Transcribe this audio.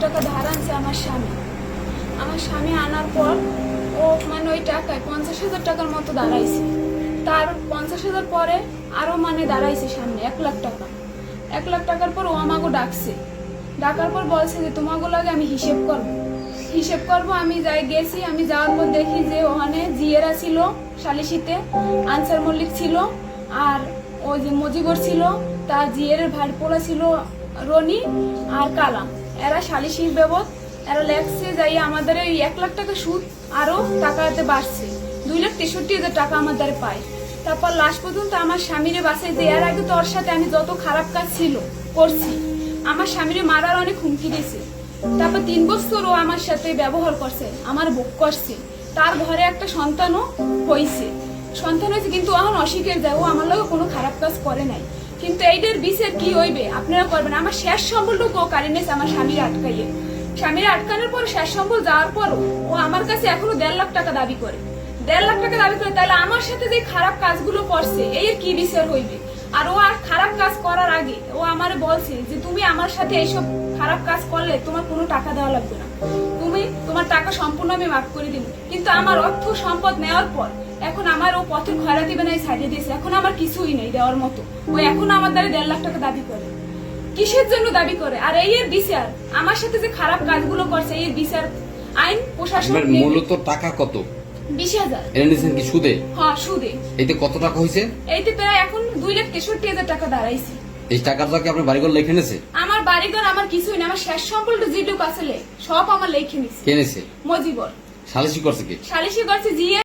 টাকা ধার আনছে আমার স্বামী আনার পর ও মানে ওই টাকায় 50,000 টাকার মতো দাঁড়াইছে। তার 50,000 পরে আরো মানে দাঁড়াইছে সামনে 1 লাখ টাকা। 1 লাখ টাকার পর ও আমাকে ডাকার পর বলছে যে তোমাকে লাগে আমি হিসেব করব। আমি গেছি, আমি যাওয়ার পর দেখি যে ওখানে জিয়েরা ছিল সালিশিতে, আনসার মল্লিক ছিল, আর ওই যে মজিবর ছিল, তার জিয়ের ভাই পোলা ছিল রনি আর কালাম। এরা সালিশির বাবদ এরা লেখছে যাই আমাদের এই 1 লাখ টাকা সুদ আরো টাকাতে বাড়ছে, 2,63,000 টাকা আমাদের পায়। তারপর লাস্ট পর্যন্ত আমার স্বামীরে বাসায় যে এর আগে তোর সাথে আমি যত খারাপ কাজ করছি, আমার স্বামীরে মারার অনেক হুমকি দিয়েছে। তারপর 3 বছর ও আমার সাথে ব্যবহার করছে, আমার ভোগ করছে। তার ঘরে একটা সন্তানও হয়েছে, কিন্তু এখন অস্বীকার যায় ও আমার লগে কোনো খারাপ কাজ করে নাই। কিন্তু এইটার বিচার কি হইবে আপনারা করবেন। আমার শেষ সম্বলটুকু ও কারি নিয়েছে আমার স্বামীর আটকানোর পর শেষ সম্বল যাওয়ার পরও ও আমার কাছে এখনো 1.5 লাখ টাকা দাবি করে। তাহলে আমার সাথে যে খারাপ কাজগুলো করছে এর কি বিচার হইবে? আর ও আর খারাপ কাজ করার আগে ও আমারে বলছে যে তুমি আমার সাথে এইসব খারাপ কাজ করলে তোমার কোনো টাকা দেওয়া লাগবে না, তোমার টাকা সম্পূর্ণ আমি মাফ করে দিব। কিন্তু আমার অর্থ সম্পদ নেওয়ার পর এখন আমার ও পথের খয়রাতি বানাই ছাড়িয়ে দিয়েছে, এখন আমার কিছুই নেই দেওয়ার মতো। ও এখন আমার দ্বারা 1.5 লাখ টাকা দাবি করে। কিসের জন্য দাবি করে? আর এর বিচার আমার সাথে যে খারাপ কাজগুলো করছে এর বিচার আইন প্রশাসন। মূলত টাকা কত? 20,000। এনে নিয়েছেন কি সুদে? হ্যাঁ, সুদে। এতে কত টাকা হয়েছে? এইতে প্রায় এখন 2,63,000 টাকা দাঁড়াইছে। এই টাকাটা কি আপনার বাড়িঘর লেখে নিয়েছে? আমার বাড়িঘর আমার কিছুই না, আমার শেষ সম্পর্ক যেটুকু আছে সব আমার লেখে নিছে। কে নিয়েছে? মজিবর। সালিশি করছে কি? সালিশি করছে জিয়ে